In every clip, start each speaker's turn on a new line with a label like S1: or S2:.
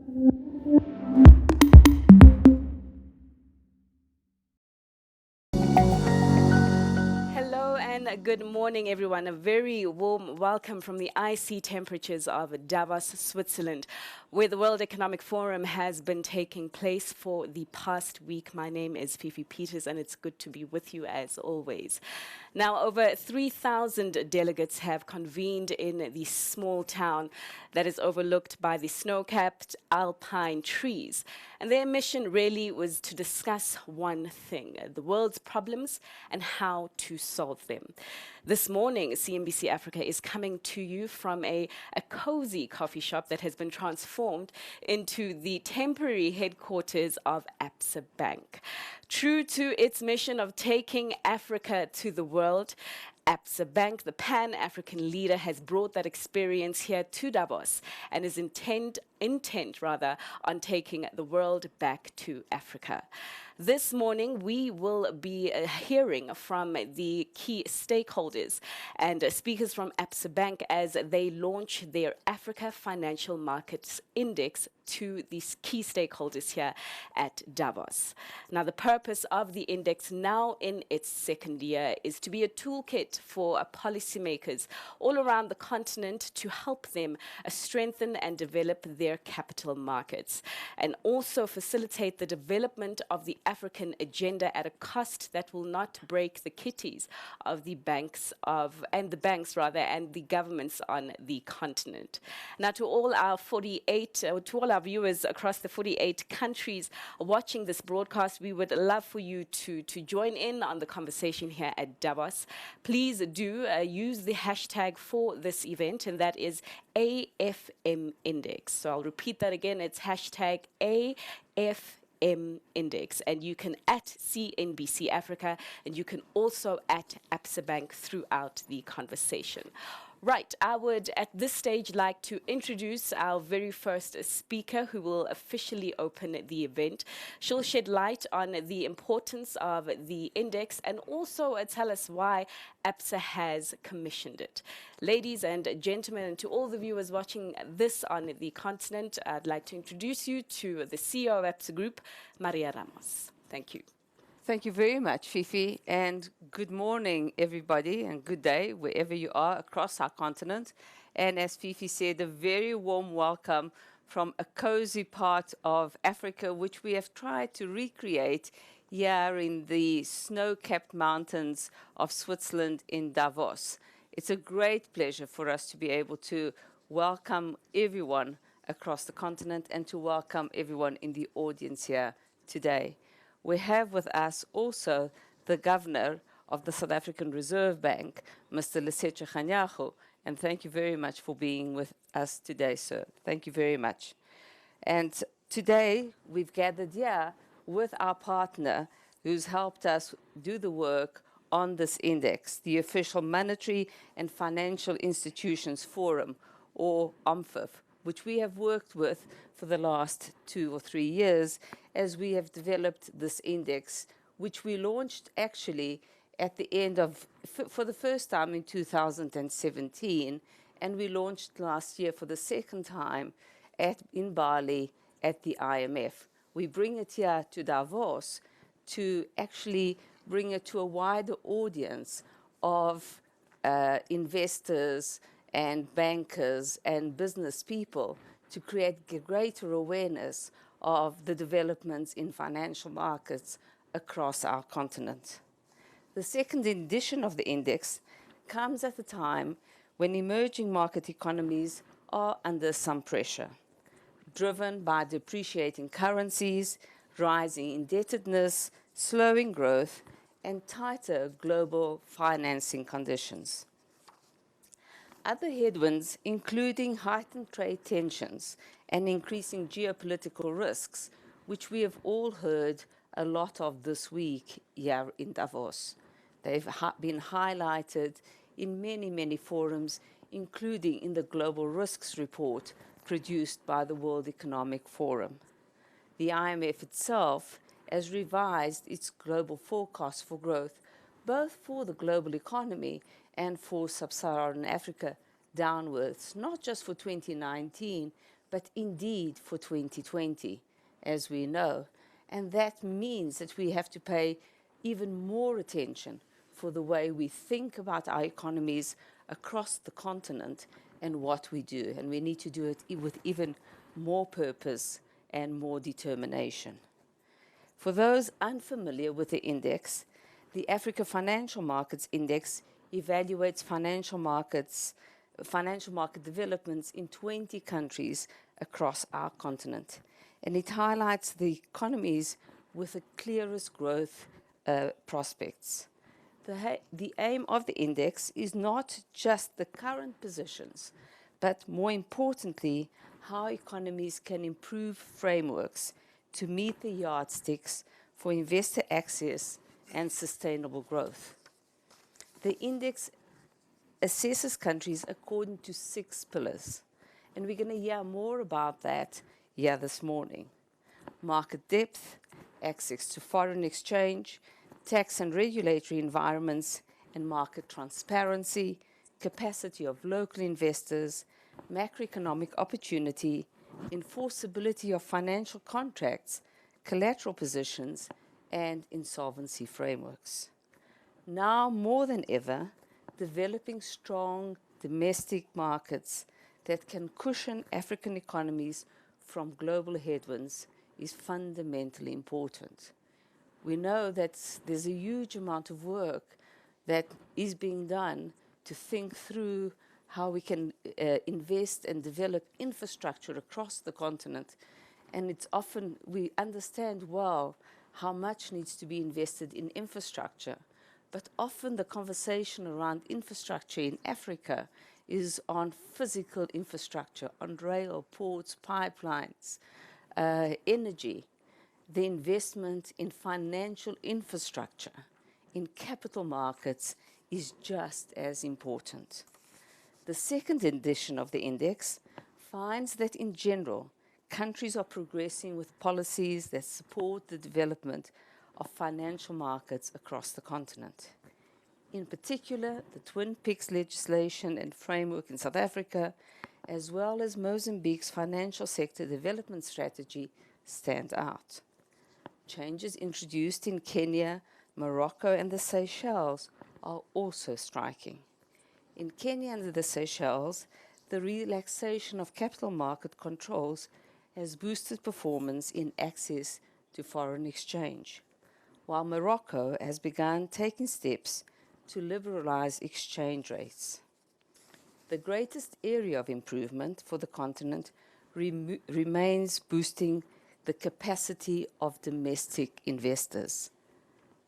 S1: Hello and good morning, everyone. A very warm welcome from the icy temperatures of Davos, Switzerland, where the World Economic Forum has been taking place for the past week. My name is Fifi Peters, and it's good to be with you as always. Now, over 3,000 delegates have convened in the small town that is overlooked by the snow-capped alpine trees. And their mission really was to discuss one thing, the world's problems and how to solve them. This morning, CNBC Africa is coming to you from a cozy coffee shop that has been transformed into the temporary headquarters of Absa Bank. True to its mission of taking Africa to the world, Absa Bank, the Pan-African leader, has brought that experience here to Davos and is intent on taking the world back to Africa. This morning, we will be hearing from the key stakeholders and speakers from Absa Bank as they launch their Africa Financial Markets Index to these key stakeholders here at Davos. Now, the purpose of the index, now in its second year, is to be a toolkit for policymakers all around the continent to help them strengthen and develop their capital markets, and also facilitate the development of the African agenda at a cost that will not break the kitties of the banks and the governments on the continent. Now, to all our viewers across the 48 countries watching this broadcast, we would love for you to join in on the conversation here at Davos. Please do use the hashtag for this event, and that is AFM Index. So I'll repeat that again. It's hashtag AFM Index, and you can at CNBC Africa, and you can also at Absa Bank throughout the conversation. Right, I would at this stage like to introduce our very first speaker who will officially open the event. She'll shed light on the importance of the index and also tell us why Absa has commissioned it. Ladies and gentlemen, and to all the viewers watching this on the continent, I'd like to introduce you to the CEO of Absa Group, Maria Ramos. Thank you.
S2: Thank you very much, Fifi, and good morning, everybody, and good day, wherever you are across our continent. And as Fifi said, a very warm welcome from a cozy part of Africa, which we have tried to recreate here in the snow-capped mountains of Switzerland in Davos. It's a great pleasure for us to be able to welcome everyone across the continent and to welcome everyone in the audience here today. We have with us also the Governor of the South African Reserve Bank, Mr. Lesetja Kganyago, and thank you very much for being with us today, sir. Thank you very much. And today we've gathered here with our partner who's helped us do the work on this index, the Official Monetary and Financial Institutions Forum, or OMFIF, which we have worked with for the last 2 or 3 years as we have developed this index, which we launched actually at the end of, for the first time in 2017, and we launched last year for the second time in Bali at the IMF. We bring it here to Davos to actually bring it to a wider audience of investors and bankers and business people to create greater awareness of the developments in financial markets across our continent. The second edition of the index comes at a time when emerging market economies are under some pressure, driven by depreciating currencies, rising indebtedness, slowing growth, and tighter global financing conditions. Other headwinds, including heightened trade tensions and increasing geopolitical risks, which we have all heard a lot of this week here in Davos. They've been highlighted in many, many forums, including in the Global Risks Report produced by the World Economic Forum. The IMF itself has revised its global forecast for growth, both for the global economy and for sub-Saharan Africa downwards, not just for 2019, but indeed for 2020, as we know. And that means that we have to pay even more attention for the way we think about our economies across the continent and what we do. And we need to do it with even more purpose and more determination. For those unfamiliar with the index, the Africa Financial Markets Index evaluates financial market developments in 20 countries across our continent. And it highlights the economies with the clearest growth prospects. The aim of the index is not just the current positions, but more importantly, how economies can improve frameworks to meet the yardsticks for investor access and sustainable growth. The index assesses countries according to 6 pillars, and we're going to hear more about that here this morning. Market depth, access to foreign exchange, tax and regulatory environments, and market transparency, capacity of local investors, macroeconomic opportunity, enforceability of financial contracts, collateral positions, and insolvency frameworks. Now more than ever, developing strong domestic markets that can cushion African economies from global headwinds is fundamentally important. We know that there's a huge amount of work that is being done to think through how we can invest and develop infrastructure across the continent. And it's often, we understand well how much needs to be invested in infrastructure. But often the conversation around infrastructure in Africa is on physical infrastructure, on rail, ports, pipelines, energy. The investment in financial infrastructure, in capital markets, is just as important. The second edition of the index finds that in general, countries are progressing with policies that support the development of financial markets across the continent. In particular, the Twin Peaks legislation and framework in South Africa, as well as Mozambique's financial sector development strategy, stand out. Changes introduced in Kenya, Morocco, and the Seychelles are also striking. In Kenya and the Seychelles, the relaxation of capital market controls has boosted performance in access to foreign exchange, while Morocco has begun taking steps to liberalize exchange rates. The greatest area of improvement for the continent remains boosting the capacity of domestic investors.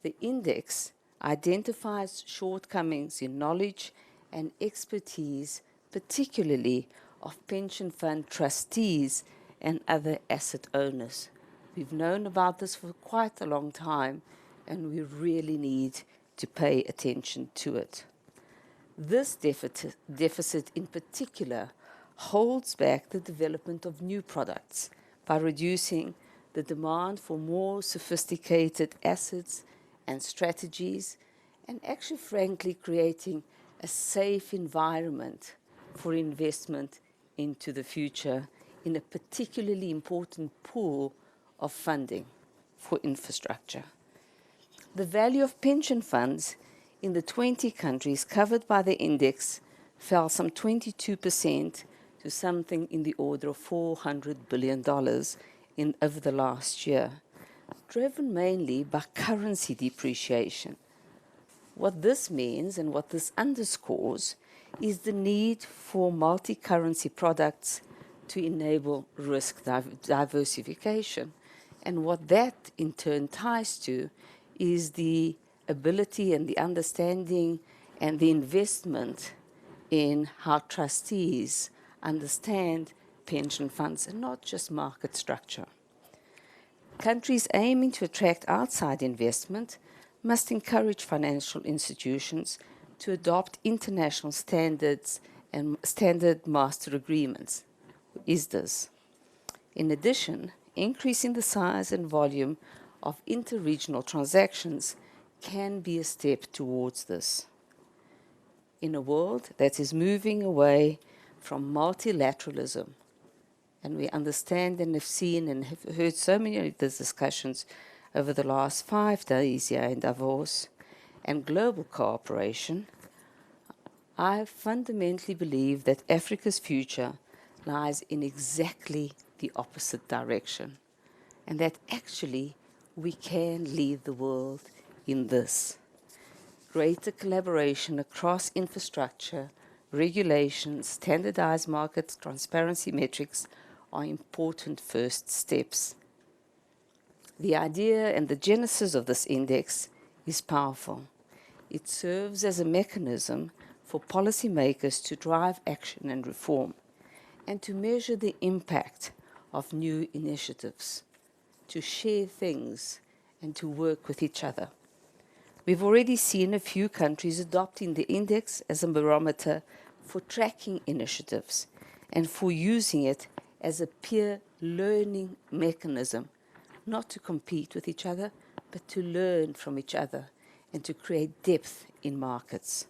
S2: The index identifies shortcomings in knowledge and expertise, particularly of pension fund trustees and other asset owners. We've known about this for quite a long time, and we really need to pay attention to it. This deficit in particular holds back the development of new products by reducing the demand for more sophisticated assets and strategies, and actually, frankly, creating a safe environment for investment into the future in a particularly important pool of funding for infrastructure. The value of pension funds in the 20 countries covered by the index fell some 22% to something in the order of $400 billion over the last year, driven mainly by currency depreciation. What this means and what this underscores is the need for multi-currency products to enable risk diversification. And what that in turn ties to is the ability and the understanding and the investment in how trustees understand pension funds and not just market structure. Countries aiming to attract outside investment must encourage financial institutions to adopt international standards and standard master agreements, ISDAs. In addition, increasing the size and volume of interregional transactions can be a step towards this. In a world that is moving away from multilateralism And we understand and have seen and have heard so many of these discussions over the last 5 days here in Davos and global cooperation. I fundamentally believe that Africa's future lies in exactly the opposite direction, and that actually we can lead the world in this. Greater collaboration across infrastructure, regulations, standardized markets, transparency metrics are important first steps. The idea and the genesis of this index is powerful. It serves as a mechanism for policymakers to drive action and reform, and to measure the impact of new initiatives, to share things, and to work with each other. We've already seen a few countries adopting the index as a barometer for tracking initiatives and for using it as a peer learning mechanism, not to compete with each other, but to learn from each other and to create depth in markets.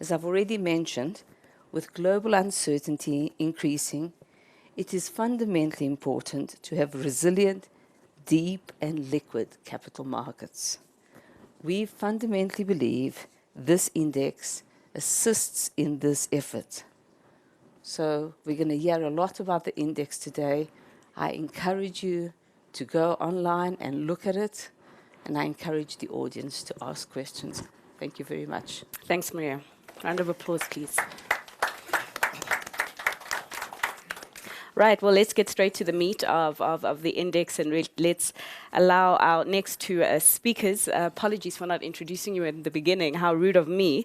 S2: As I've already mentioned, with global uncertainty increasing, it is fundamentally important to have resilient, deep and liquid capital markets. We fundamentally believe this index assists in this effort. So we're going to hear a lot about the index today. I encourage you to go online and look at it, and I encourage the audience to ask questions. Thank you very much.
S1: Thanks, Maria. Round of applause, please. Right, well, let's get straight to the meat of the index, and let's allow our next two speakers, apologies for not introducing you in the beginning, how rude of me,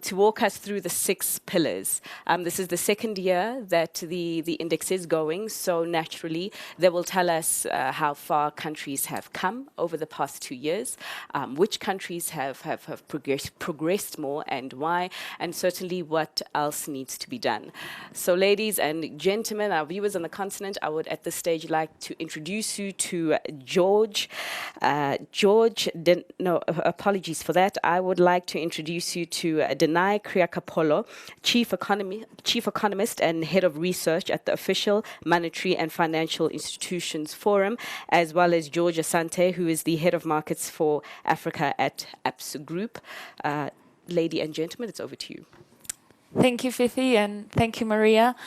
S1: to walk us through the 6 pillars. This is the second year that the index is going, so naturally they will tell us how far countries have come over the past 2 years, which countries have progressed more and why, and certainly what else needs to be done. So ladies and gentlemen, our viewers on the continent, I would at this stage like to introduce you to apologies for that. I would like to introduce you to Denai Kriakapolo, Chief Economist and Head of Research at the Official Monetary and Financial Institutions Forum, as well as George Asante, who is the Head of Markets for Africa at APS Group. Lady and gentlemen, it's over to you.
S3: Thank you, Fifi, and thank you, Maria,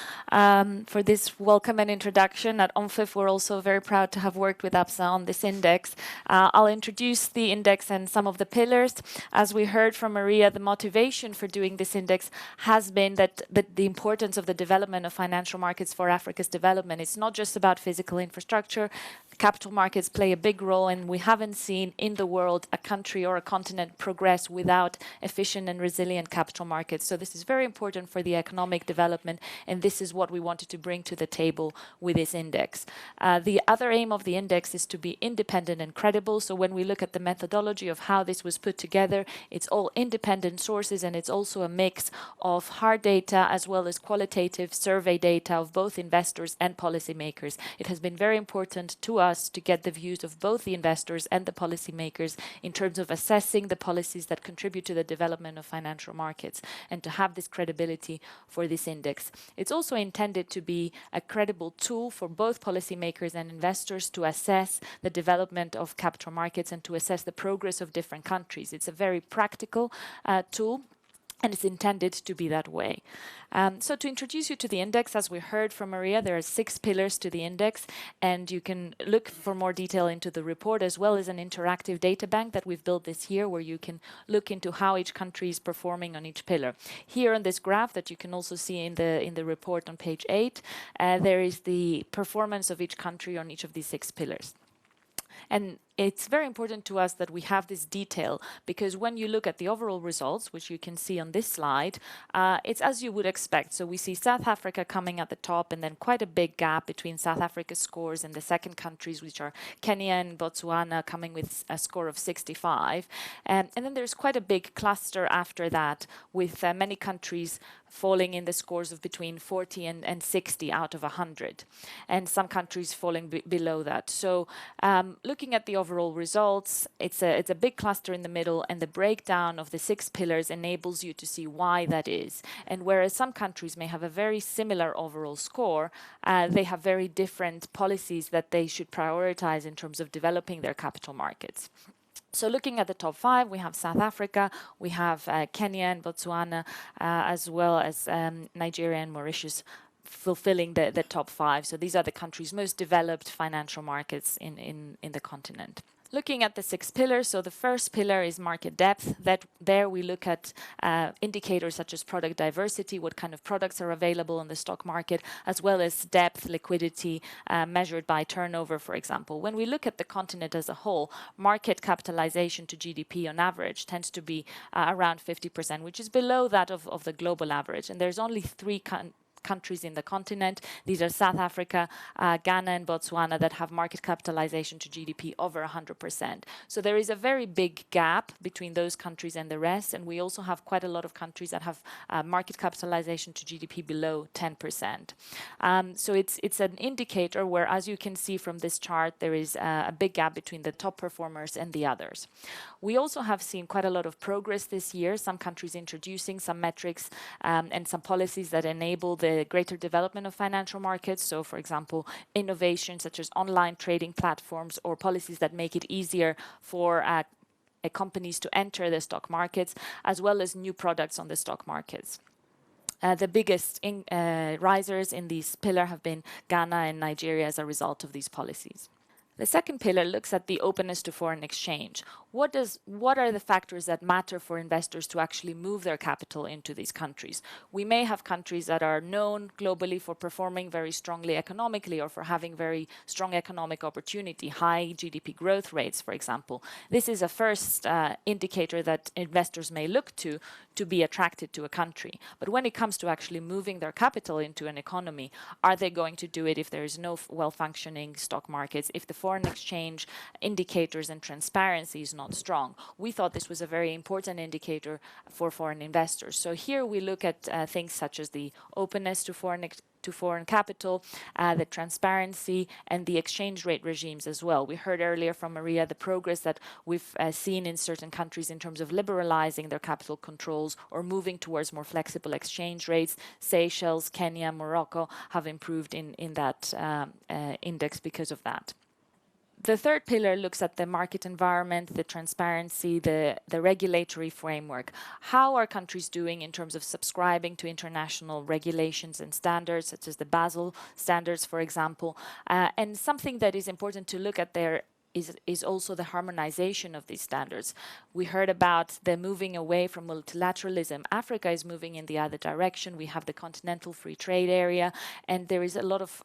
S3: for this welcome and introduction. At OMFIF, we're also very proud to have worked with APSA on this index. I'll introduce the index and some of the pillars. As we heard from Maria, the motivation for doing this index has been that the importance of the development of financial markets for Africa's development. It's not just about physical infrastructure. Capital markets play a big role, and we haven't seen in the world a country or a continent progress without efficient and resilient capital markets. So this is very important for the economic development, and this is what we wanted to bring to the table with this index. The other aim of the index is to be independent and credible. So when we look at the methodology of how this was put together, it's all independent sources, and it's also a mix of hard data as well as qualitative survey data of both investors and policymakers. It has been very important to us to get the views of both the investors and the policymakers in terms of assessing the policies that contribute to the development of financial markets, and to have this credibility for this index. It's also intended to be a credible tool for both policymakers and investors to assess the development of capital markets and to assess the progress of different countries. It's a very practical tool, and it's intended to be that way. So to introduce you to the index, as we heard from Maria, there are 6 pillars to the index, and you can look for more detail into the report, as well as an interactive data bank that we've built this year, where you can look into how each country is performing on each pillar. Here on this graph that you can also see in the report on page 8, there is the performance of each country on each of these 6 pillars. And it's very important to us that we have this detail, because when you look at the overall results, which you can see on this slide, it's as you would expect. So we see South Africa coming at the top, and then quite a big gap between South Africa's scores and the second countries, which are Kenya and Botswana, coming with a score of 65. And then there's quite a big cluster after that, with many countries falling in the scores of between 40 and 60 out of 100, and some countries falling below that. So looking at the overall results. It's a big cluster in the middle, and the breakdown of the 6 pillars enables you to see why that is. And whereas some countries may have a very similar overall score, they have very different policies that they should prioritize in terms of developing their capital markets. So looking at the top 5, we have South Africa, we have Kenya and Botswana, as well as Nigeria and Mauritius, fulfilling the top 5. So these are the countries' most developed financial markets in the continent. Looking at the 6 pillars, so the first pillar is market depth. There we look at indicators such as product diversity, what kind of products are available in the stock market, as well as depth, liquidity, measured by turnover, for example. When we look at the continent as a whole, market capitalization to GDP on average tends to be around 50%, which is below that of the global average. And there's only 3 countries in the continent. These are South Africa, Ghana and Botswana that have market capitalization to GDP over 100%. So there is a very big gap between those countries and the rest, and we also have quite a lot of countries that have market capitalization to GDP below 10%. So it's an indicator where, as you can see from this chart, there is a big gap between the top performers and the others. We also have seen quite a lot of progress this year, some countries introducing some metrics and some policies that enable the greater development of financial markets. So, for example, innovations such as online trading platforms or policies that make it easier for companies to enter the stock markets, as well as new products on the stock markets. The biggest risers in this pillar have been Ghana and Nigeria as a result of these policies. The second pillar looks at the openness to foreign exchange. What are the factors that matter for investors to actually move their capital into these countries? We may have countries that are known globally for performing very strongly economically or for having very strong economic opportunity, high GDP growth rates, for example. This is a first indicator that investors may look to be attracted to a country. But when it comes to actually moving their capital into an economy, are they going to do it if there is no well-functioning stock markets, if the foreign exchange indicators and transparency is not strong? We thought this was a very important indicator for foreign investors. So here we look at things such as the openness to foreign capital, the transparency, and the exchange rate regimes as well. We heard earlier from Maria the progress that we've seen in certain countries in terms of liberalizing their capital controls or moving towards more flexible exchange rates. Seychelles, Kenya, Morocco have improved in that index because of that. The third pillar looks at the market environment, the transparency, the regulatory framework. How are countries doing in terms of subscribing to international regulations and standards, such as the Basel standards, for example? And something that is important to look at there is also the harmonization of these standards. We heard about the moving away from multilateralism. Africa is moving in the other direction. We have the continental free trade area, and there is a lot of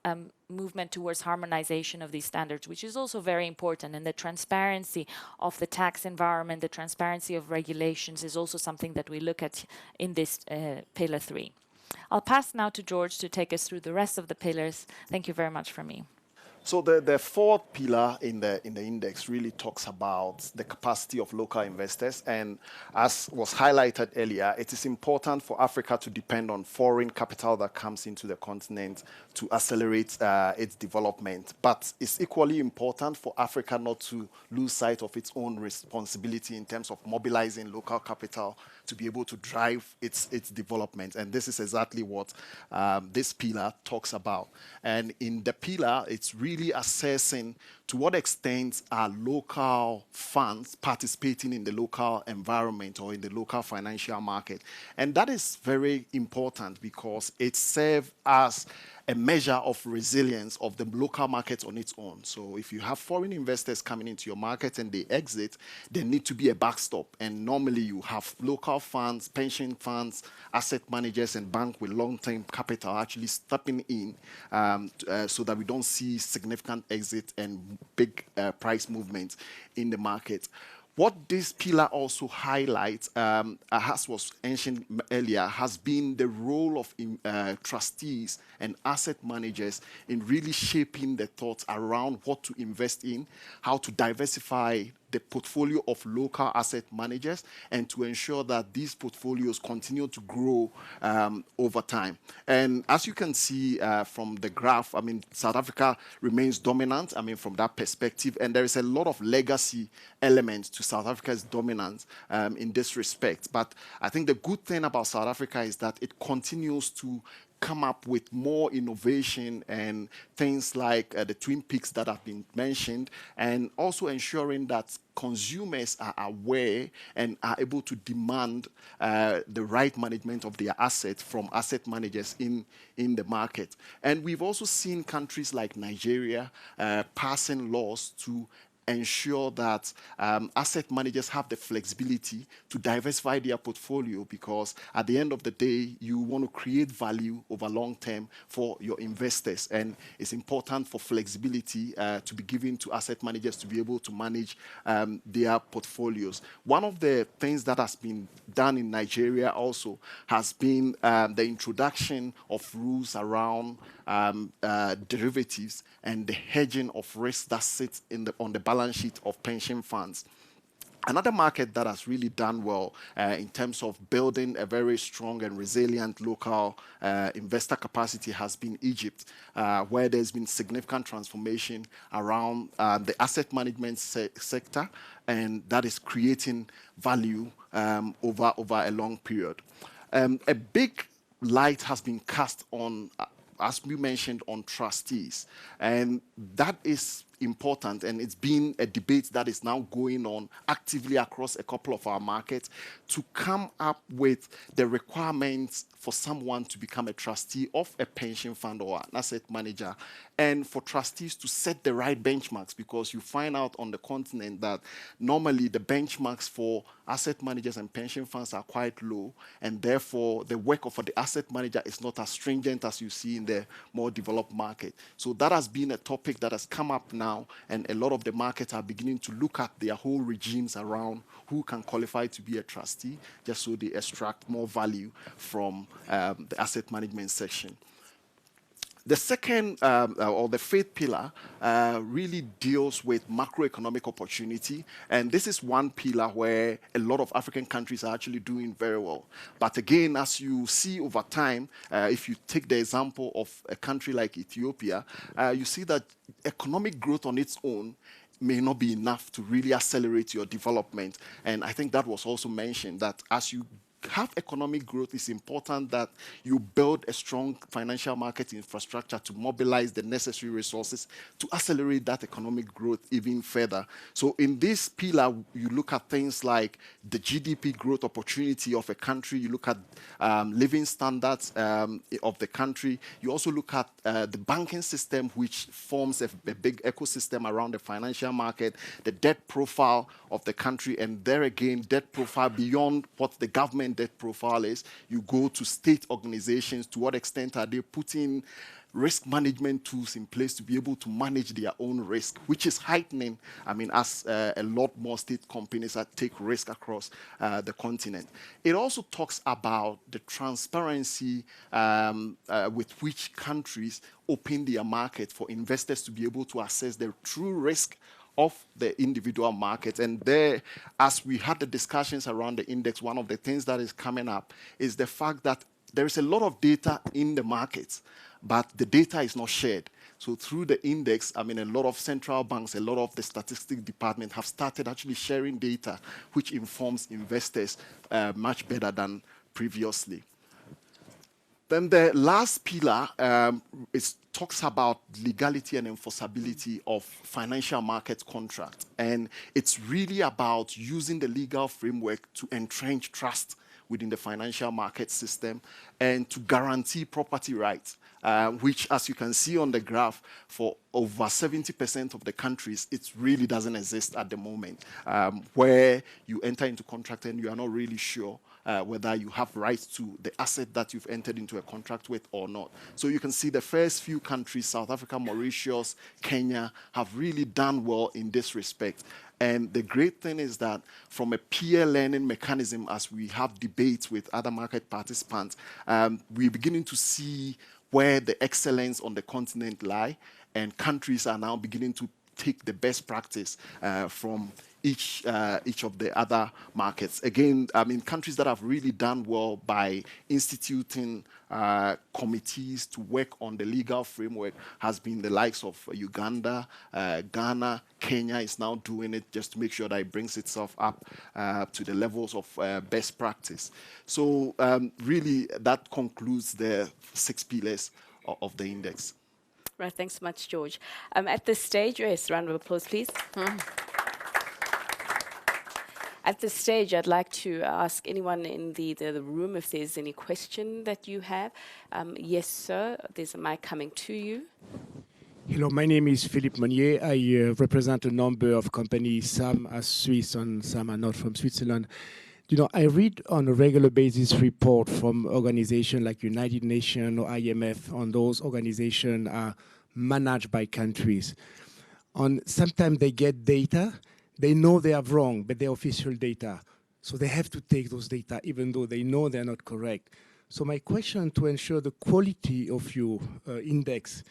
S3: movement towards harmonization of these standards, which is also very important. And the transparency of the tax environment, the transparency of regulations is also something that we look at in this pillar 3. I'll pass now to George to take us through the rest of the pillars. Thank you very much from me.
S4: So the fourth pillar in the index really talks about the capacity of local investors. And as was highlighted earlier, it is important for Africa to depend on foreign capital that comes into the continent to accelerate its development. But it's equally important for Africa not to lose sight of its own responsibility in terms of mobilizing local capital to be able to drive its development. And this is exactly what this pillar talks about. And in the pillar, it's really assessing to what extent are local funds participating in the local environment or in the local financial market. And that is very important because it serves as a measure of resilience of the local market on its own. So if you have foreign investors coming into your market and they exit, there need to be a backstop. And normally you have local funds, pension funds, asset managers, and banks with long-term capital actually stepping in so that we don't see significant exit and big price movements in the market. What this pillar also highlights, as was mentioned earlier, has been the role of trustees and asset managers in really shaping the thoughts around what to invest in, how to diversify the portfolio of local asset managers and to ensure that these portfolios continue to grow over time. And as you can see from the graph, I mean, South Africa remains dominant, I mean, from that perspective, and there is a lot of legacy elements to South Africa's dominance in this respect. But I think the good thing about South Africa is that it continues to come up with more innovation and things like the Twin Peaks that have been mentioned, and also ensuring that consumers are aware and are able to demand the right management of their assets from asset managers in the market. And we've also seen countries like Nigeria passing laws to ensure that asset managers have the flexibility to diversify their portfolio, because at the end of the day, you want to create value over long term for your investors. And it's important for flexibility to be given to asset managers to be able to manage their portfolios. One of the things that has been done in Nigeria also has been the introduction of rules around derivatives and the hedging of risk that sits on the balance sheet of pension funds. Another market that has really done well in terms of building a very strong and resilient local investor capacity has been Egypt, where there's been significant transformation around the asset management sector, and that is creating value over a long period. A big light has been cast on, as we mentioned, on trustees. And that is important, and it's been a debate that is now going on actively across a couple of our markets to come up with the requirements for someone to become a trustee of a pension fund or an asset manager, and for trustees to set the right benchmarks, because you find out on the continent that normally the benchmarks for asset managers and pension funds are quite low, and therefore the work of the asset manager is not as stringent as you see in the more developed market. So that has been a topic that has come up now, and a lot of the markets are beginning to look at their whole regimes around who can qualify to be a trustee, just so they extract more value from the asset management section. The second, or the fifth pillar, really deals with macroeconomic opportunity. And this is one pillar where a lot of African countries are actually doing very well. But again, as you see over time, if you take the example of a country like Ethiopia, you see that economic growth on its own may not be enough to really accelerate your development. And I think that was also mentioned, that as you have economic growth, it's important that you build a strong financial market infrastructure to mobilize the necessary resources to accelerate that economic growth even further. So in this pillar, you look at things like the GDP growth opportunity of a country, you look at living standards of the country, you also look at the banking system, which forms a big ecosystem around the financial market, the debt profile of the country, and there again, debt profile beyond what the government debt profile is. You go to state organizations, to what extent are they putting risk management tools in place to be able to manage their own risk, which is heightening, I mean, as a lot more state companies that take risk across the continent. It also talks about the transparency with which countries open their market for investors to be able to assess the true risk of the individual markets. And there, as we had the discussions around the index, one of the things that is coming up is the fact that there is a lot of data in the markets, but the data is not shared. So through the index, I mean, a lot of central banks, a lot of the statistics department have started actually sharing data, which informs investors much better than previously. Then the last pillar talks about legality and enforceability of financial market contracts. And it's really about using the legal framework to entrench trust within the financial market system and to guarantee property rights, which, as you can see on the graph, for over 70% of the countries, it really doesn't exist at the moment, where you enter into contract and you are not really sure whether you have rights to the asset that you've entered into a contract with or not. So you can see the first few countries, South Africa, Mauritius, Kenya, have really done well in this respect. And the great thing is that from a peer learning mechanism, as we have debates with other market participants, we're beginning to see where the excellence on the continent lie, and countries are now beginning to take the best practice from each of the other markets. Again, I mean, countries that have really done well by instituting committees to work on the legal framework has been the likes of Uganda, Ghana. Kenya is now doing it just to make sure that it brings itself up to the levels of best practice. So really, that concludes the 6 pillars of the index.
S1: Right, thanks so much, George. At this stage, yes, round of applause, please. At this stage, I'd like to ask anyone in the room if there's any question that you have. Yes, sir, there's a mic coming to you.
S5: Hello, my name is Philippe Monnier. I represent a number of companies. Some are Swiss and some are not from Switzerland. You know, I read on a regular basis report from organizations like United Nations or IMF, on those organizations are managed by countries. Sometimes they get data, they know they are wrong, but they're official data. So they have to take those data even though they know they're not correct. So my question, to ensure the quality of your index,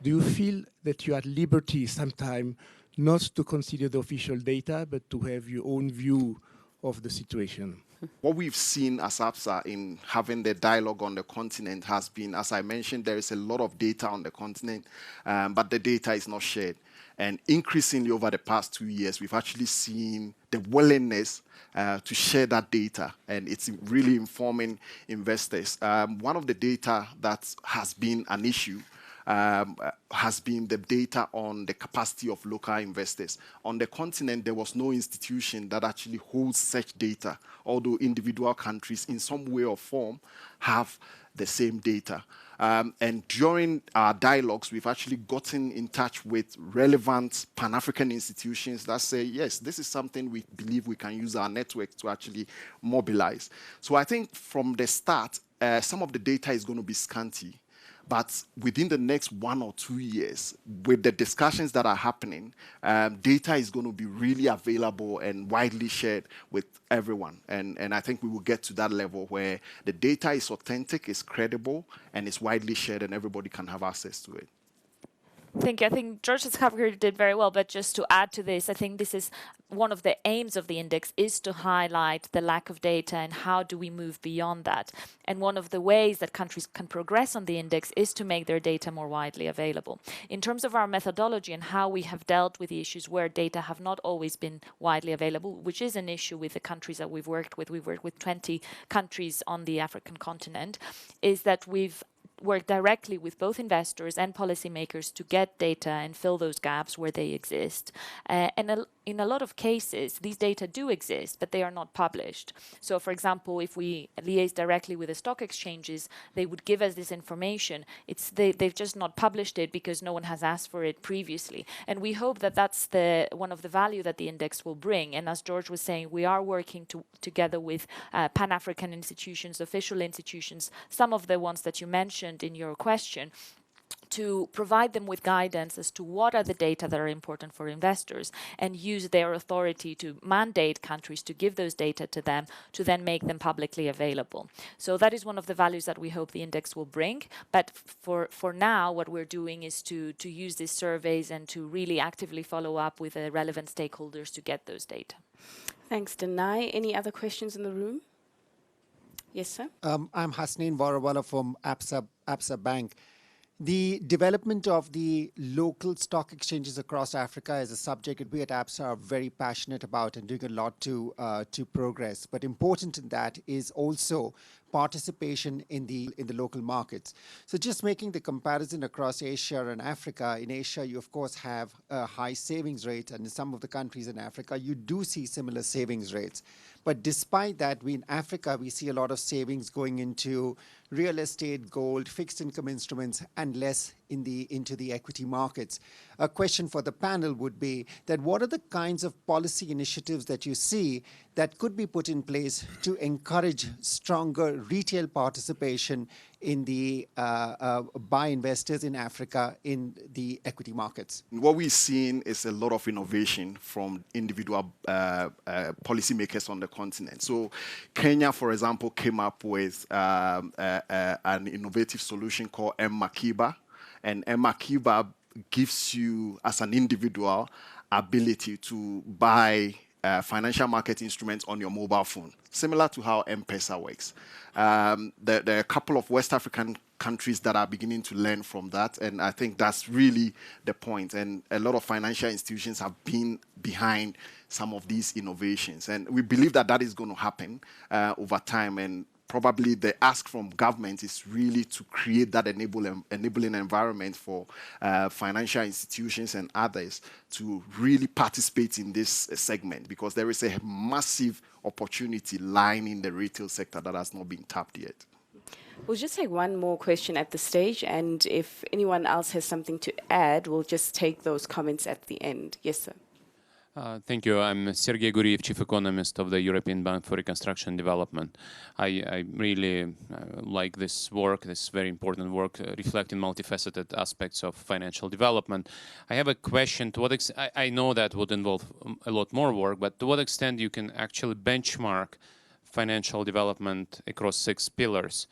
S5: do you feel that you are at liberty sometimes not to consider the official data, but to have your own view of the situation?
S4: What we've seen as APSA in having the dialogue on the continent has been, as I mentioned, there is a lot of data on the continent, but the data is not shared. And increasingly over the past 2 years, we've actually seen the willingness to share that data, and it's really informing investors. One of the data that has been an issue has been the data on the capacity of local investors. On the continent, there was no institution that actually holds such data, although individual countries in some way or form have the same data. And during our dialogues, we've actually gotten in touch with relevant Pan-African institutions that say, yes, this is something we believe we can use our network to actually mobilize. So I think from the start, some of the data is going to be scanty. But within the next 1 or 2 years, with the discussions that are happening, data is going to be really available and widely shared with everyone. And I think we will get to that level where the data is authentic, is credible, and is widely shared, and everybody can have access to it.
S3: Thank you. I think George did very well, but just to add to this, I think this is one of the aims of the index is to highlight the lack of data and how do we move beyond that. And one of the ways that countries can progress on the index is to make their data more widely available. In terms of our methodology and how we have dealt with the issues where data have not always been widely available, which is an issue with the countries that we've worked with 20 countries on the African continent, is that we've work directly with both investors and policymakers to get data and fill those gaps where they exist. And in a lot of cases, these data do exist, but they are not published. So, for example, if we liaise directly with the stock exchanges, they would give us this information. They've just not published it because no one has asked for it previously. And we hope that that's one of the value that the index will bring. And as George was saying, we are working together with Pan-African institutions, official institutions, some of the ones that you mentioned in your question, to provide them with guidance as to what are the data that are important for investors and use their authority to mandate countries to give those data to them to then make them publicly available. So that is one of the values that we hope the index will bring. But for now, what we're doing is to use these surveys and to really actively follow up with the relevant stakeholders to get those data.
S1: Thanks, Danai. Any other questions in the room? Yes, sir.
S6: I'm Hasnain Warawala from APSA Bank. The development of the local stock exchanges across Africa is a subject that we at APSA are very passionate about and doing a lot to progress. But important in that is also participation in the local markets. So just making the comparison across Asia and Africa, in Asia you of course have a high savings rate, and in some of the countries in Africa you do see similar savings rates. But despite that, in Africa we see a lot of savings going into real estate, gold, fixed income instruments, and less into the equity markets. A question for the panel would be that what are the kinds of policy initiatives that you see that could be put in place to encourage stronger retail participation in the by investors in Africa in the equity markets?
S4: What we're seeing is a lot of innovation from individual policymakers on the continent. So Kenya, for example, came up with an innovative solution called M-Makiba. And M-Makiba gives you, as an individual, ability to buy financial market instruments on your mobile phone, similar to how M-Pesa works. There are a couple of West African countries that are beginning to learn from that, and I think that's really the point. And a lot of financial institutions have been behind some of these innovations, and we believe that that is going to happen over time. And probably the ask from government is really to create that enabling environment for financial institutions and others to really participate in this segment, because there is a massive opportunity lying in the retail sector that has not been tapped yet.
S1: We'll just take one more question at the stage, and if anyone else has something to add, we'll just take those comments at the end. Yes, sir.
S7: Thank you. I'm Sergei Guriev, Chief Economist of the European Bank for Reconstruction and Development. I really like this work, this very important work, reflecting multifaceted aspects of financial development. I have a question. To what extent, I know that would involve a lot more work, but to what extent you can actually benchmark financial development across 6 pillars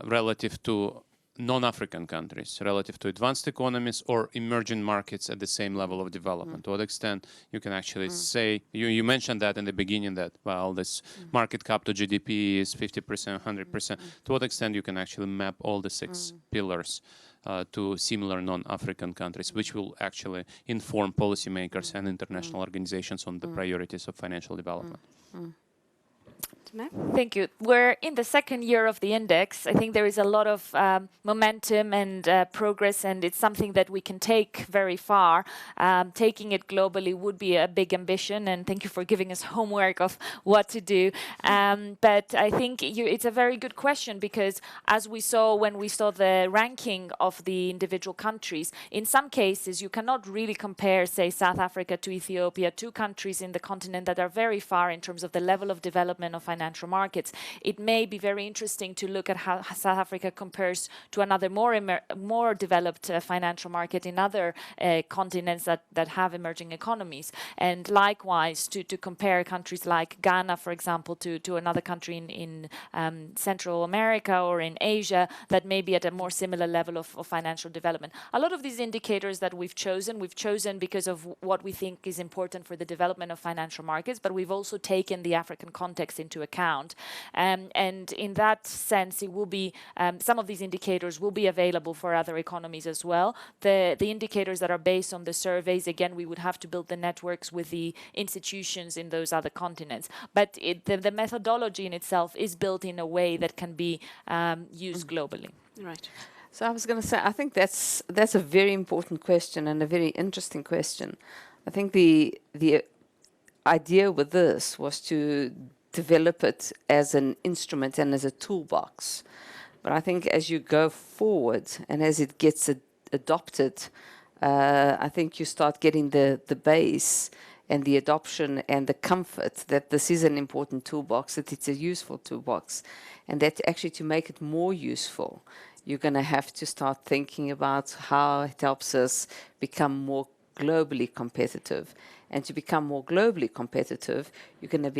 S7: relative to non-African countries, relative to advanced economies or emerging markets at the same level of development? To what extent you can actually say, you mentioned that in the beginning that, well, this market cap to GDP is 50%, 100%. To what extent you can actually map all the 6 pillars to similar non-African countries, which will actually inform policymakers and international organizations on the priorities of financial development?
S3: Thank you. We're in the second year of the index. I think there is a lot of momentum and progress, and it's something that we can take very far. Taking it globally would be a big ambition, and thank you for giving us homework of what to do. But I think it's a very good question, because as we saw when we saw the ranking of the individual countries, in some cases you cannot really compare, say, South Africa to Ethiopia, 2 countries in the continent that are very far in terms of the level of development of financial markets. It may be very interesting to look at how South Africa compares to another more developed financial market in other continents that have emerging economies. And likewise, to compare countries like Ghana, for example, to another country in Central America or in Asia that may be at a more similar level of financial development. A lot of these indicators that we've chosen because of what we think is important for the development of financial markets, but we've also taken the African context into account. And in that sense, it will be some of these indicators will be available for other economies as well. The indicators that are based on the surveys, again, we would have to build the networks with the institutions in those other continents. But the methodology in itself is built in a way that can be used globally.
S1: Right.
S2: So I was going to say, I think that's a very important question and a very interesting question. I think the idea with this was to develop it as an instrument and as a toolbox. But I think as you go forward and as it gets adopted, I think you start getting the base and the adoption and the comfort that this is an important toolbox, that it's a useful toolbox, and that actually to make it more useful, you're going to have to start thinking about how it helps us become more globally competitive. And to become more globally competitive, you're going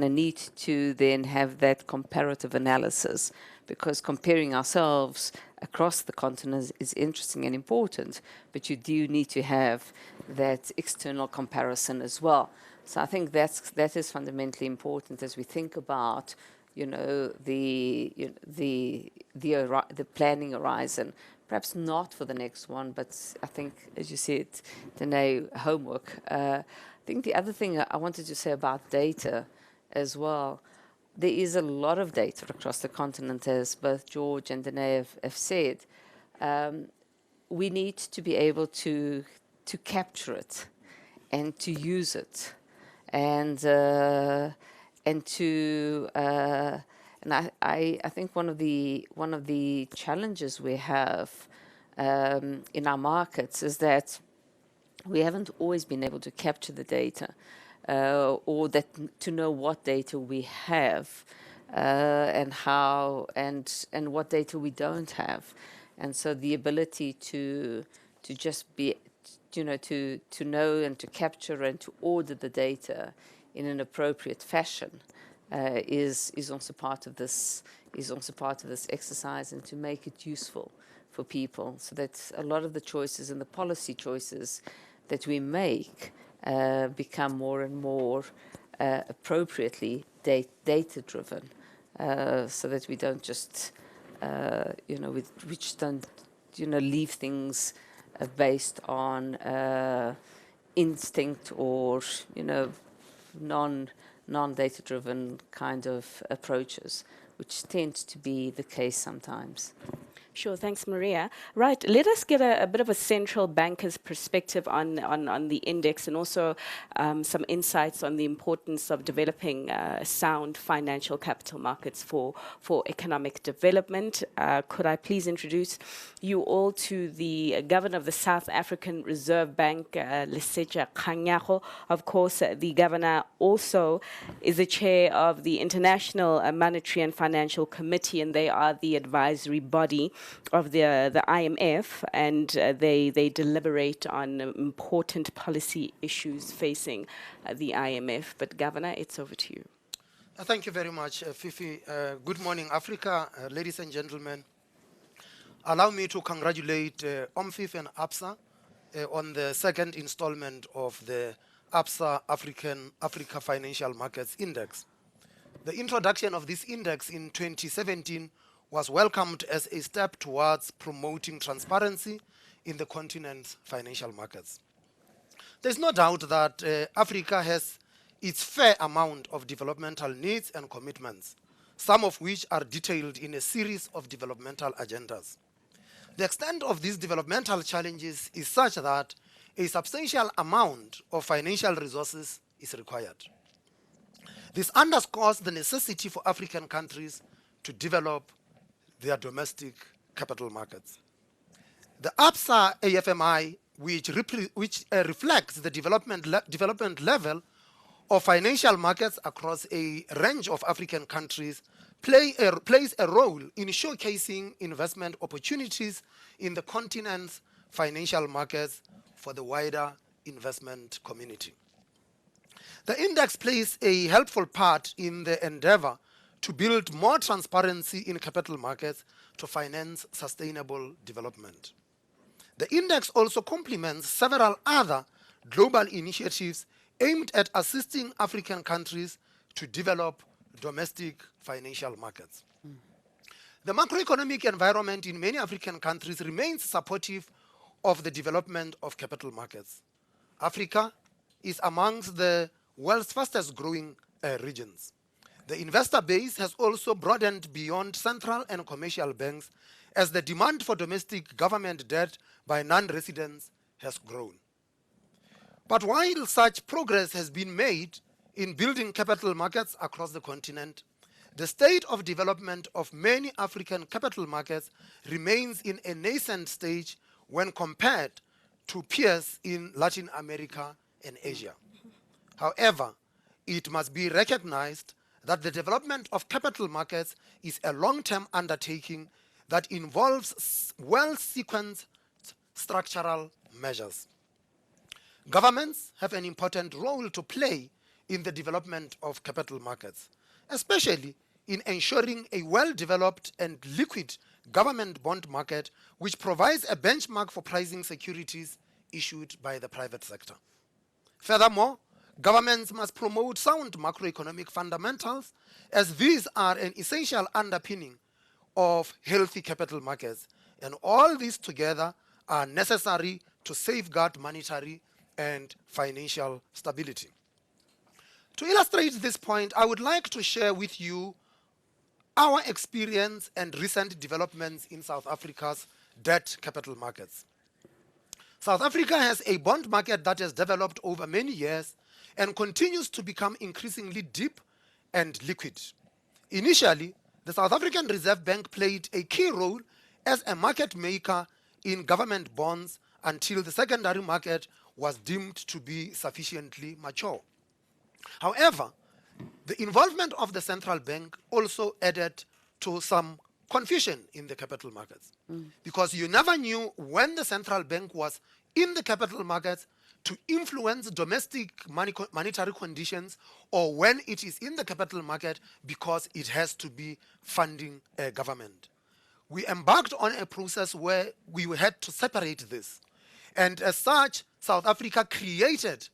S2: to need to then have that comparative analysis, because comparing ourselves across the continent is interesting and important, but you do need to have that external comparison as well. So I think that is fundamentally important as we think about, the planning horizon. Perhaps not for the next one, but I think, as you said, Danae, homework. I think the other thing I wanted to say about data as well, there is a lot of data across the continent, as both George and Danae have said. We need to be able to capture it and to use it, and I think one of the challenges we have in our markets is that we haven't always been able to capture the data, or that to know what data we have, and how and what data we don't have, and so the ability to just be, to know and to capture and to order the data in an appropriate fashion. Is also part of this exercise, and to make it useful for people, so that a lot of the choices and the policy choices that we make become more and more appropriately data-driven, so that we don't just, we just don't, leave things based on instinct or, non-data driven kind of approaches, which tends to be the case sometimes.
S1: Sure, thanks, Maria. Right, let us get a bit of a central banker's perspective on the index, and also some insights on the importance of developing sound financial capital markets for economic development. Could I please introduce you all to the governor of the South African Reserve Bank, Lesetja Kganyago. Of course, the governor also is the chair of the International Monetary and Financial Committee, and they are the advisory body of the IMF, and they deliberate on important policy issues facing the IMF. But Governor, it's over to you.
S8: Thank you very much, Fifi. Good morning, Africa, ladies and gentlemen. Allow me to congratulate OMFIF and ABSA on the second installment of the ABSA Africa Financial Markets Index. The introduction of this index in 2017 was welcomed as a step towards promoting transparency in the continent's financial markets. There's no doubt that Africa has its fair amount of developmental needs and commitments, some of which are detailed in a series of developmental agendas. The extent of these developmental challenges is such that a substantial amount of financial resources is required. This underscores the necessity for African countries to develop their domestic capital markets. The ABSA AFMI, which reflects the development level of financial markets across a range of African countries, plays a role in showcasing investment opportunities in the continent's financial markets for the wider investment community. The index plays a helpful part in the endeavor to build more transparency in capital markets to finance sustainable development. The index also complements several other global initiatives aimed at assisting African countries to develop domestic financial markets. The macroeconomic environment in many African countries remains supportive of the development of capital markets. Africa is amongst the world's fastest growing regions. The investor base has also broadened beyond central and commercial banks as the demand for domestic government debt by non-residents has grown. But while such progress has been made in building capital markets across the continent, the state of development of many African capital markets remains in a nascent stage when compared to peers in Latin America and Asia. However, it must be recognized that the development of capital markets is a long-term undertaking that involves well-sequenced structural measures. Governments have an important role to play in the development of capital markets, especially in ensuring a well-developed and liquid government bond market which provides a benchmark for pricing securities issued by the private sector. Furthermore, governments must promote sound macroeconomic fundamentals, as these are an essential underpinning of healthy capital markets, and all these together are necessary to safeguard monetary and financial stability. To illustrate this point, I would like to share with you our experience and recent developments in South Africa's debt capital markets. South Africa has a bond market that has developed over many years and continues to become increasingly deep and liquid. Initially, the South African Reserve Bank played a key role as a market maker in government bonds until the secondary market was deemed to be sufficiently mature. However, the involvement of the central bank also added to some confusion in the capital markets, because you never knew when the central bank was in the capital markets to influence domestic monetary conditions, or when it is in the capital market because it has to be funding a government. We embarked on a process where we had to separate this. And as such, South Africa created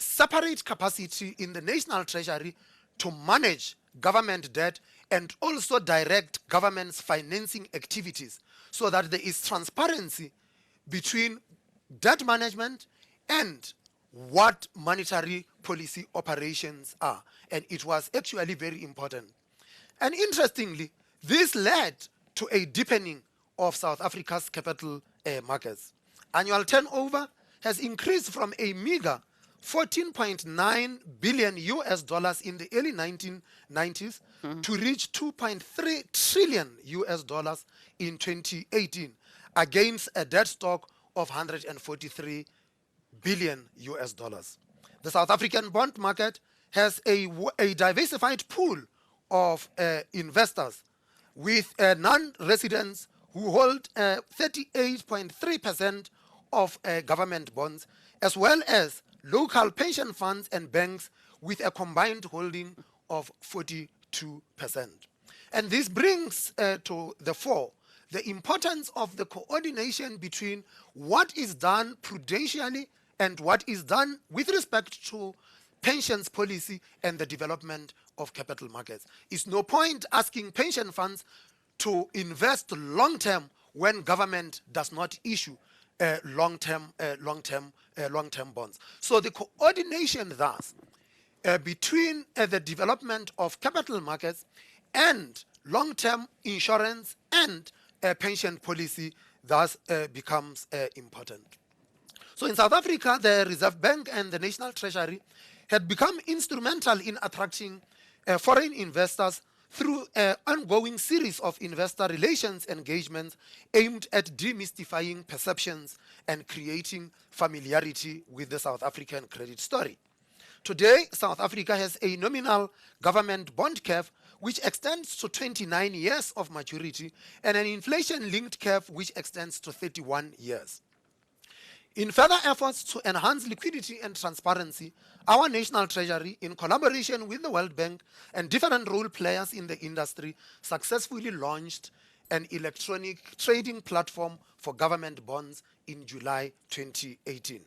S8: separate capacity in the National Treasury to manage government debt and also direct government's financing activities so that there is transparency between debt management and what monetary policy operations are. And it was actually very important. And interestingly, this led to a deepening of South Africa's capital markets. Annual turnover has increased from a meager 14.9 billion US dollars in the early 1990s to reach 2.3 trillion US dollars in 2018 against a debt stock of 143 billion US dollars. The South African bond market has a diversified pool of investors with non-residents who hold 38.3% of government bonds, as well as local pension funds and banks with a combined holding of 42%. And this brings to the fore the importance of the coordination between what is done prudentially and what is done with respect to pensions policy and the development of capital markets. It's no point asking pension funds to invest long-term when government does not issue long-term bonds. So the coordination thus between the development of capital markets and long-term insurance and pension policy thus becomes important. So in South Africa, the Reserve Bank and the National Treasury had become instrumental in attracting foreign investors through an ongoing series of investor relations engagements aimed at demystifying perceptions and creating familiarity with the South African credit story. Today, South Africa has a nominal government bond curve which extends to 29 years of maturity and an inflation-linked curve which extends to 31 years. In further efforts to enhance liquidity and transparency, our National Treasury, in collaboration with the World Bank and different role players in the industry, successfully launched an electronic trading platform for government bonds in July 2018.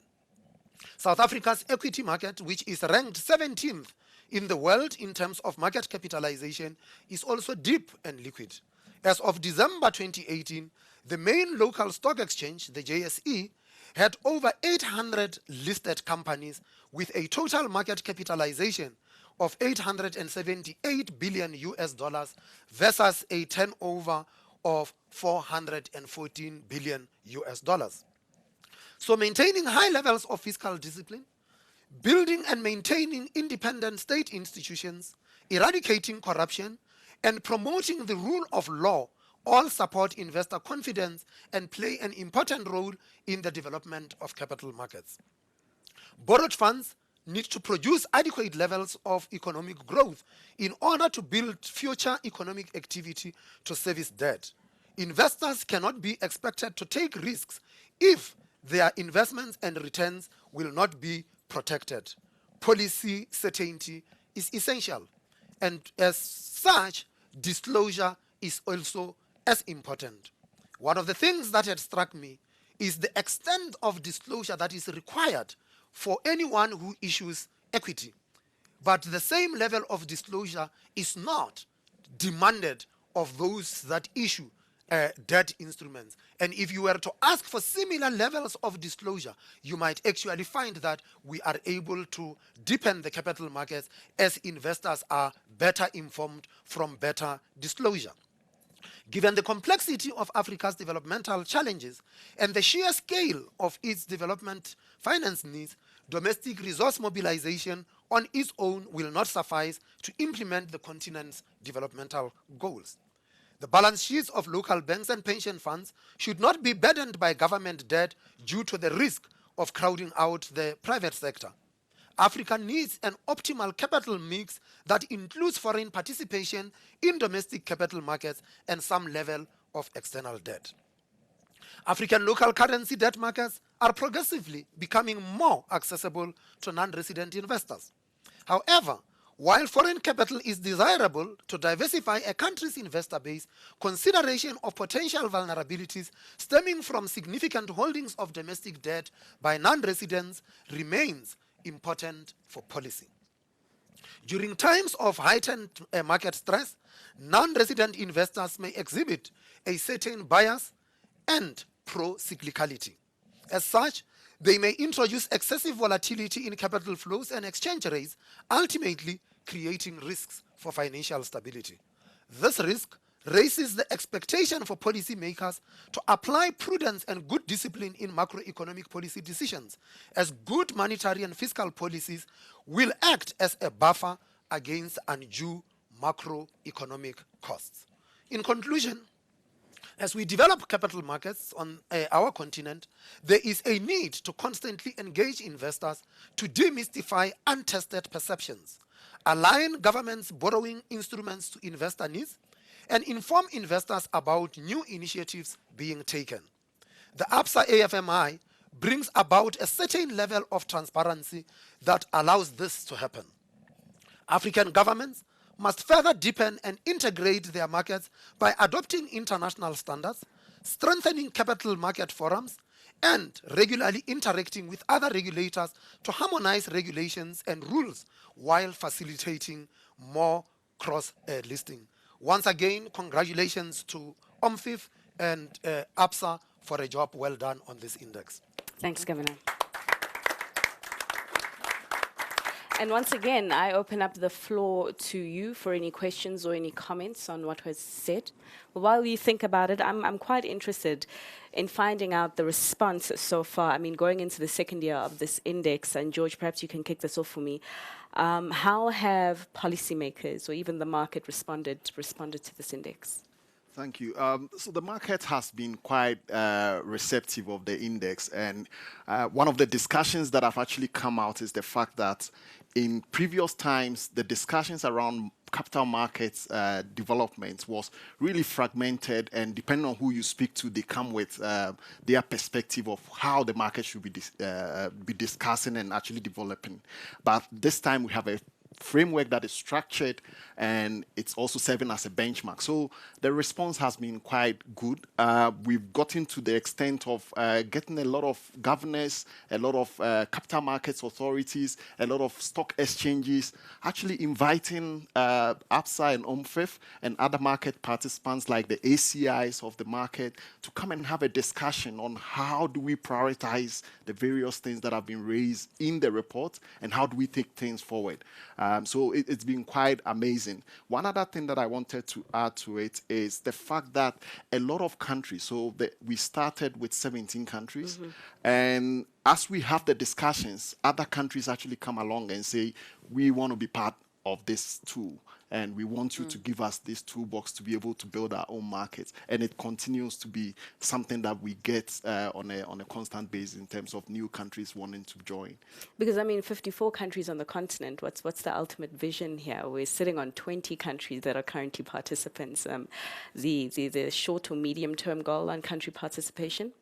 S8: South Africa's equity market, which is ranked 17th in the world in terms of market capitalization, is also deep and liquid. As of December 2018, the main local stock exchange, the JSE, had over 800 listed companies with a total market capitalization of 878 billion US dollars versus a turnover of 414 billion US dollars. So maintaining high levels of fiscal discipline, building and maintaining independent state institutions, eradicating corruption, and promoting the rule of law all support investor confidence and play an important role in the development of capital markets. Borrowed funds need to produce adequate levels of economic growth in order to build future economic activity to service debt. Investors cannot be expected to take risks if their investments and returns will not be protected. Policy certainty is essential, and as such, disclosure is also as important. One of the things that had struck me is the extent of disclosure that is required for anyone who issues equity. But the same level of disclosure is not demanded of those that issue debt instruments. And if you were to ask for similar levels of disclosure, you might actually find that we are able to deepen the capital markets as investors are better informed from better disclosure. Given the complexity of Africa's developmental challenges and the sheer scale of its development finance needs, domestic resource mobilization on its own will not suffice to implement the continent's developmental goals. The balance sheets of local banks and pension funds should not be burdened by government debt due to the risk of crowding out the private sector. Africa needs an optimal capital mix that includes foreign participation in domestic capital markets and some level of external debt. African local currency debt markets are progressively becoming more accessible to non-resident investors. However, while foreign capital is desirable to diversify a country's investor base, consideration of potential vulnerabilities stemming from significant holdings of domestic debt by non-residents remains important for policy. During times of heightened market stress, non-resident investors may exhibit a certain bias and pro-cyclicality. As such, they may introduce excessive volatility in capital flows and exchange rates, ultimately creating risks for financial stability. This risk raises the expectation for policymakers to apply prudence and good discipline in macroeconomic policy decisions, as good monetary and fiscal policies will act as a buffer against undue macroeconomic costs. In conclusion, as we develop capital markets on our continent, there is a need to constantly engage investors to demystify untested perceptions, align governments' borrowing instruments to investor needs, and inform investors about new initiatives being taken. The ABSA AFMI brings about a certain level of transparency that allows this to happen. African governments must further deepen and integrate their markets by adopting international standards, strengthening capital market forums, and regularly interacting with other regulators to harmonize regulations and rules while facilitating more cross-listing. Once again, congratulations to OMFIF and ABSA for a job well done on this index.
S1: Thanks, Governor. And once again, I open up the floor to you for any questions or any comments on what was said. While you think about it, I'm quite interested in finding out the response so far. I mean, going into the second year of this index, and George, perhaps you can kick this off for me. How have policymakers or even the market responded to this index?
S4: Thank you. So the market has been quite receptive of the index, and one of the discussions that have actually come out is the fact that in previous times, the discussions around capital markets development was really fragmented, and depending on who you speak to, they come with their perspective of how the market should be discussing and actually developing. But this time we have a framework that is structured, and it's also serving as a benchmark. So the response has been quite good. We've gotten to the extent of getting a lot of governors, a lot of capital markets authorities, a lot of stock exchanges, actually inviting ABSA and OMFIF and other market participants like the ACIs of the market to come and have a discussion on how do we prioritize the various things that have been raised in the report and how do we take things forward. So it's been quite amazing. One other thing that I wanted to add to it is the fact that a lot of countries, we started with 17 countries, and as we have the discussions, other countries actually come along and say, we want to be part of this tool, and we want you to give us this toolbox to be able to build our own markets. And it continues to be something that we get on a constant basis in terms of new countries wanting to join.
S1: Because, I mean, 54 countries on the continent, what's the ultimate vision here? We're sitting on 20 countries that are currently participants. The short or medium-term goal on country participation?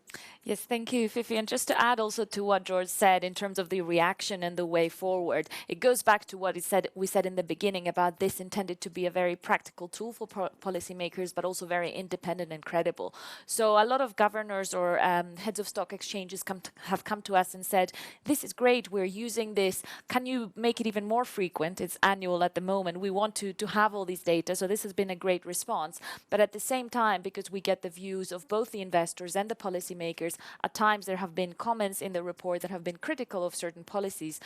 S3: Yes, thank you, Fifi. And just to add also to what George said in terms of the reaction and the way forward, it goes back to what we said in the beginning about this intended to be a very practical tool for policymakers, but also very independent and credible. So a lot of governors or heads of stock exchanges have come to us and said, this is great, we're using this. Can you make it even more frequent? It's annual at the moment. We want to have all these data. So this has been a great response. But at the same time, because we get the views of both the investors and the policymakers, at times there have been comments in the report that have been critical of certain policies,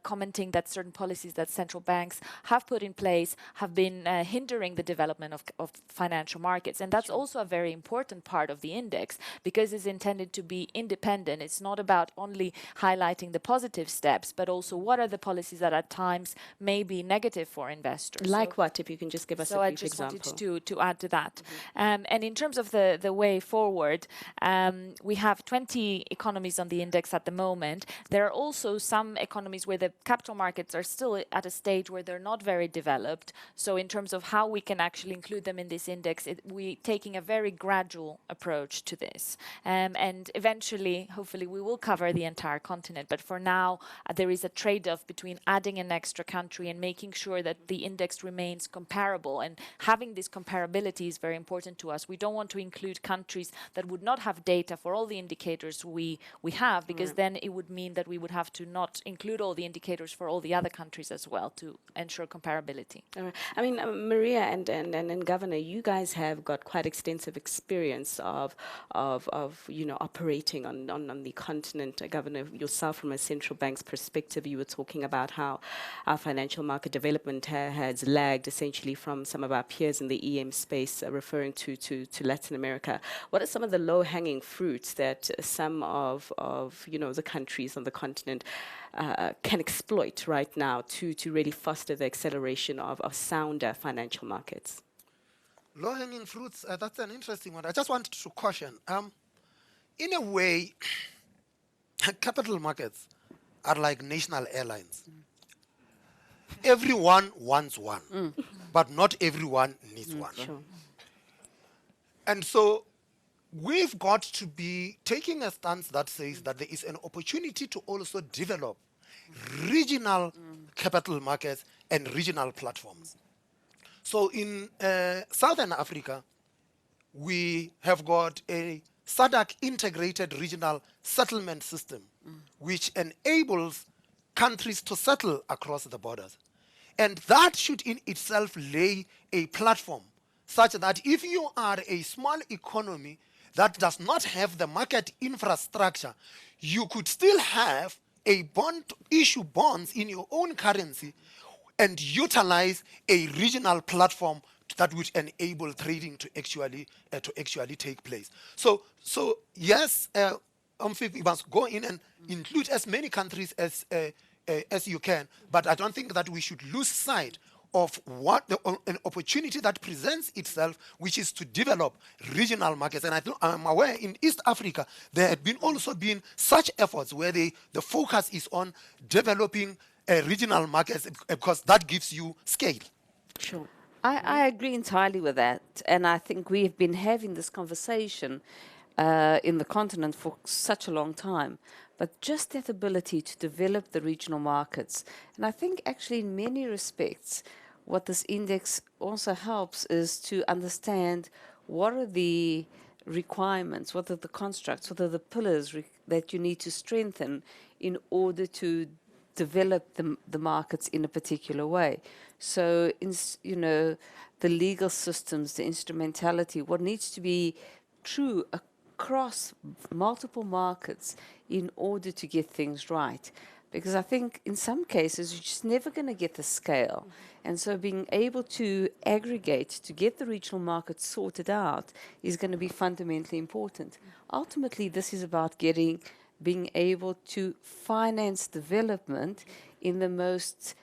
S3: commenting that certain policies that central banks have put in place have been hindering the development of financial markets. And that's also a very important part of the index because it's intended to be independent. It's not about only highlighting the positive steps, but also what are the policies that at times may be negative for investors.
S1: Like what, if you can just give us a brief example?
S3: So I just wanted to add to that. And in terms of the way forward, we have 20 economies on the index at the moment. There are also some economies where the capital markets are still at a stage where they're not very developed. involved. So in terms of how we can actually include them in this index, we're taking a very gradual approach to this. And eventually, hopefully, we will cover the entire continent. But for now, there is a trade-off between adding an extra country and making sure that the index remains comparable. And having this comparability is very important to us. We don't want to include countries that would not have data for all the indicators we have, because then it would mean that we would have to not include all the indicators for all the other countries as well to ensure comparability.
S1: I mean, Maria and Governor, you guys have got quite extensive experience of operating on the continent. Governor, yourself from a central bank's perspective, you were talking about how our financial market development has lagged essentially from some of our peers in the EM space, referring to Latin America. What are some of the low-hanging fruits that some of the countries on the continent can exploit right now to really foster the acceleration of sounder financial markets?
S8: Low-hanging fruits, that's an interesting one. I just wanted to caution. In a way, capital markets are like national airlines. Everyone wants one, but not everyone needs one.
S1: Sure.
S8: And so we've got to be taking a stance that says that there is an opportunity to also develop regional capital markets and regional platforms. So in Southern Africa, we have got a SADC integrated regional settlement system, which enables countries to settle across the borders. And that should in itself lay a platform such that if you are a small economy that does not have the market infrastructure, you could still have a bond, issue bonds in your own currency and utilize a regional platform that would enable trading to actually take place. So yes, we must go in and include as many countries as you can, but I don't think that we should lose sight of what an opportunity that presents itself, which is to develop regional markets. And I'm aware in East Africa, there have also been such efforts where the focus is on developing regional markets because that gives you scale.
S1: Sure.
S2: I agree entirely with that. And I think we've been having this conversation in the continent for such a long time. But just that ability to develop the regional markets. And I think actually in many respects, what this index also helps is to understand what are the requirements, what are the constructs, what are the pillars that you need to strengthen in order to develop the markets in a particular way. So, the legal systems, the instrumentality, what needs to be true across multiple markets in order to get things right. Because I think in some cases, you're just never going to get the scale. And so being able to aggregate, to get the regional markets sorted out is going to be fundamentally important. Ultimately, this is about being able to finance development in the most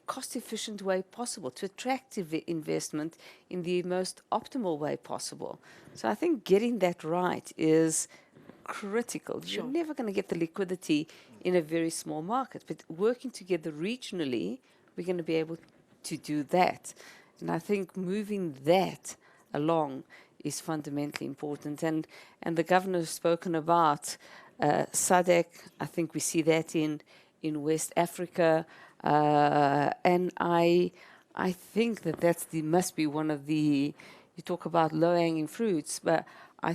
S2: cost-efficient way possible, to attract investment in the most optimal way possible. So I think getting that right is critical. Sure. You're never going to get the liquidity in a very small market, but working together regionally, we're going to be able to do that. And I think moving that along is fundamentally important. And the governor has spoken about SADC. I think we see that in West Africa. And I think that must be one of the, you talk about low-hanging fruits, but I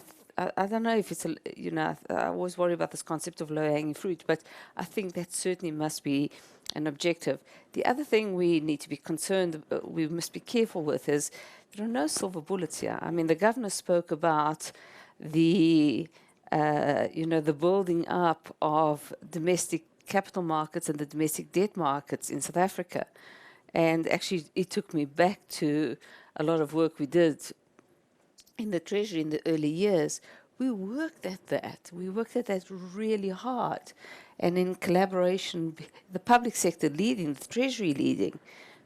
S2: don't know if it's, I always worry about this concept of low-hanging fruit, but I think that certainly must be an objective. The other thing we need to be concerned, we must be careful with is there are no silver bullets here. I mean, the governor spoke about the building up of domestic capital markets and the domestic debt markets in South Africa. And actually, it took me back to a lot of work we did in the Treasury in the early years. We worked at that. We worked at that really hard. And in collaboration, the public sector leading, the Treasury leading.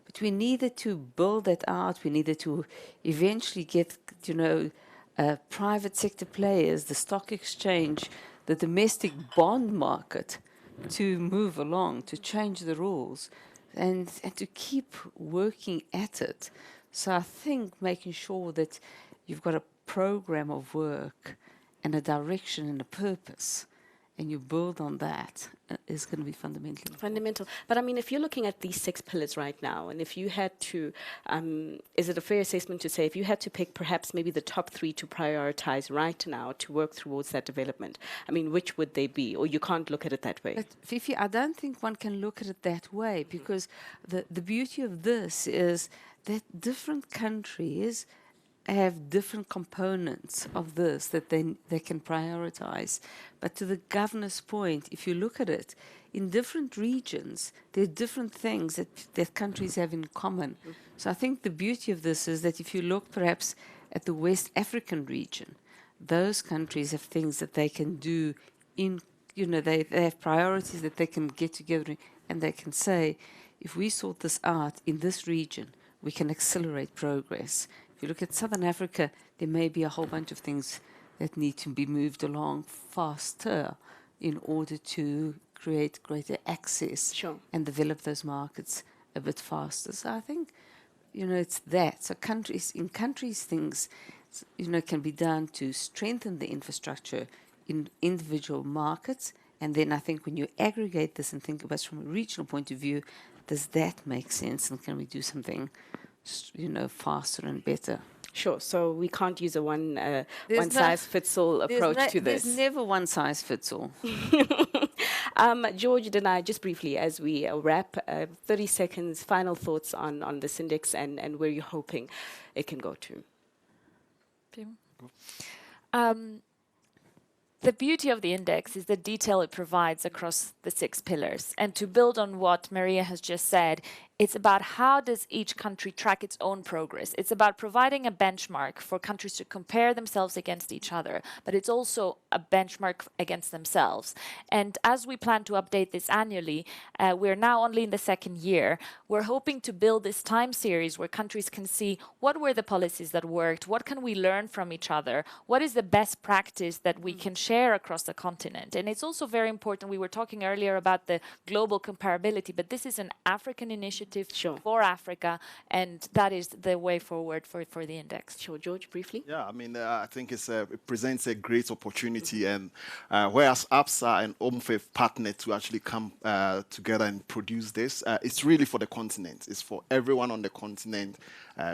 S2: But we needed to build that out. We needed to eventually get, private sector players, the stock exchange, the domestic bond market to move along, to change the rules. and to keep working at it. So I think making sure that you've got a program of work and a direction and a purpose, and you build on that, is going to be fundamental.
S1: Fundamental. But I mean, if you're looking at these 6 pillars right now, and if you had to, is it a fair assessment to say, if you had to pick perhaps maybe the top 3 to prioritize right now to work towards that development, I mean, which would they be? Or you can't look at it that way?
S2: But Fifi, I don't think one can look at it that way, because the beauty of this is that different countries have different components of this that they can prioritize. But to the governor's point, if you look at it, in different regions, there are different things that countries have in common. So I think the beauty of this is that if you look perhaps at the West African region, those countries have things that they can do in, they have priorities that they can get together and they can say, if we sort this out in this region, we can accelerate progress. If you look at Southern Africa, there may be a whole bunch of things that need to be moved along faster in order to create greater access and develop those markets a bit faster. So I think, it's that. So countries, things, can be done to strengthen the infrastructure in individual markets. And then I think when you aggregate this and think about it from a regional point of view, does that make sense? And can we do something faster and better?
S1: Sure. So we can't use a one-size-fits-all approach to this.
S2: There's never one size fits all.
S1: George, Danai, just briefly as we wrap, 30 seconds, final thoughts on this index and where you're hoping it can go to.
S3: The beauty of the index is the detail it provides across the 6 pillars. And to build on what Maria has just said, it's about how does each country track its own progress. It's about providing a benchmark for countries to compare themselves against each other, but it's also a benchmark against themselves. And as we plan to update this annually, we're now only in the 2nd year. We're hoping to build this time series where countries can see what were the policies that worked, what can we learn from each other, what is the best practice that we can share across the continent. And it's also very important, we were talking earlier about the global comparability, but this is an African initiative for Africa, and that is the way forward for the index.
S1: Sure, George, briefly.
S4: Yeah, I mean, I think it presents a great opportunity, and whereas ABSA and OMFEF partnered to actually come together and produce this, it's really for the continent. It's for everyone on the continent,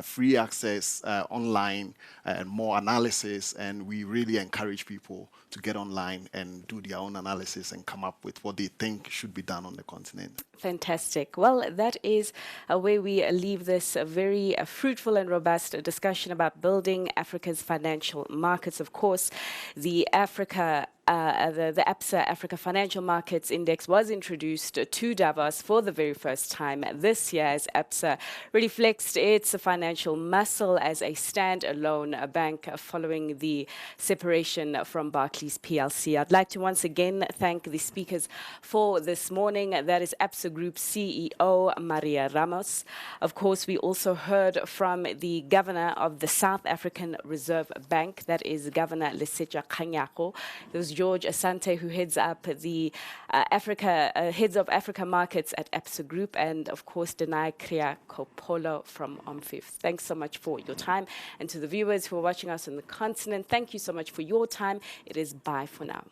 S4: free access online, and more analysis, and we really encourage people to get online and do their own analysis and come up with what they think should be done on the continent.
S1: Fantastic. Well, that is a way we leave this very fruitful and robust discussion about building Africa's financial markets. Of course, the ABSA Africa Financial Markets Index was introduced to Davos for the very first time this year as ABSA really flexed its financial muscle as a standalone bank following the separation from Barclays PLC. I'd like to once again thank the speakers for this morning. That is ABSA Group CEO Maria Ramos. Of course, we also heard from the governor of the South African Reserve Bank, that is Governor Lesetja Kganyago. There was George Asante, who heads up the heads of Africa markets at ABSA Group, and of course Danai Kriya-Kopolo from OMFIF. Thanks so much for your time, and to the viewers who are watching us on the continent, thank you so much for your time. It is bye for now.